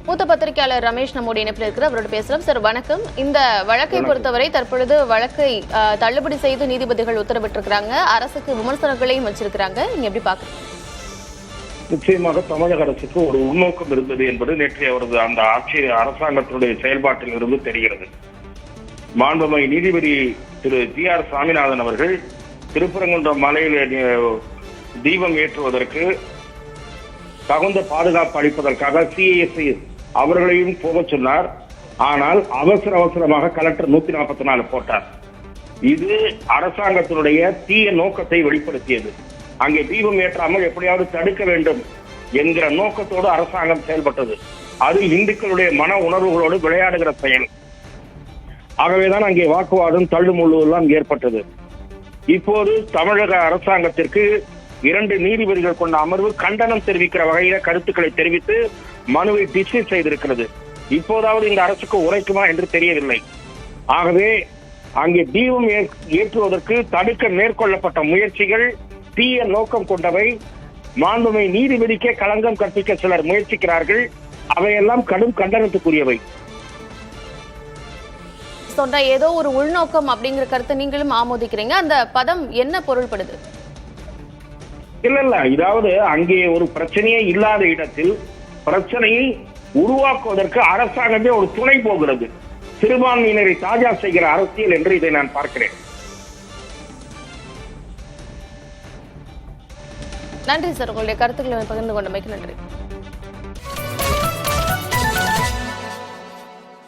மூத்த பத்திரிகையாளர் ரமேஷ் நம்முடைய இணைப்பில் இருக்கிற அவரோட பேசலாம். சார் வணக்கம். இந்த வழக்கை பொறுத்தவரை தற்பொழுது வழக்கை தள்ளுபடி செய்து நீதிபதிகள் உத்தரவிட்டிருக்கிறாங்க. அரசுக்கு விமர்சனங்களையும் வச்சிருக்கிறாங்க. நீங்க எப்படி பாக்குறீங்க? நிச்சயமாக தமிழக அரசுக்கு ஒரு உள்நோக்கம் இருந்தது என்பது நேற்றைய அவரது அந்த அரசாங்கத்தினுடைய செயல்பாட்டில் இருந்து தெரிகிறது. மாண்புமிகு நீதிபதி திரு GR சாமிநாதன் அவர்கள் திருப்பரங்குன்றம் மலையில் தீபம் ஏற்றுவதற்கு தகுந்த பாதுகாப்பு அளிப்பதற்காக CISI அவர்களையும் போக சொன்னார். ஆனால் அவசரமாக கலெக்டர் 144 போட்டார். இது அரசாங்கத்தினுடைய தீய நோக்கத்தை வெளிப்படுத்தியது. அங்கே தீபம் ஏற்றாமல் எப்படியாவது தடுக்க வேண்டும் என்கிற நோக்கத்தோடு அரசாங்கம் செயல்பட்டது. அது இந்துக்களுடைய மன உணர்வுகளோடு விளையாடுகிற செயல். ஆகவேதான் அங்கே வாக்குவாதம் தள்ளுமுள்ளு எல்லாம் ஏற்பட்டது. இப்போது தமிழக அரசாங்கத்திற்கு 2 நீதிபதிகள் கொண்ட அமர்வு கண்டனம் தெரிவிக்கிற வகையில கருத்துக்களை தெரிவித்து மனுவை டிஸ்மிஸ் செய்திருக்கிறது. இப்போதாவது இந்த அரசுக்கு உரைக்குமா என்று தெரியவில்லை. ஆகவே அங்கே தீபம் ஏற்றுவதற்கு தடுக்க மேற்கொள்ளப்பட்ட முயற்சிகள் தீய நோக்கம் கொண்டவை. மாண்புமிகு நீதிபதிக்கே களங்கம் கற்பிக்க சிலர் முயற்சிக்கிறார்கள். அவையெல்லாம் கடும் கண்டனத்துக்குரியவை. சொன்ன ஏதோ ஒரு உள்நோக்கம் அப்படிங்கிற கருத்தை நீங்களும் ஆமோதிக்கிறீங்க. அந்த பதம் என்ன பொருள்படுது? இல்ல இதாவது அங்கே ஒரு பிரச்சனையே இல்லாத இடத்தில் பிரச்சனையை உருவாக்குவதற்கு அரசாங்கமே ஒரு துணை போகிறது. சிறுபான்மையினரை தாஜா செய்கிற அரசியல் என்று இதை நான் பார்க்கிறேன். நன்றி சார், உங்களுடைய கருத்துக்களை பகிர்ந்து கொண்டமைக்கு நன்றி.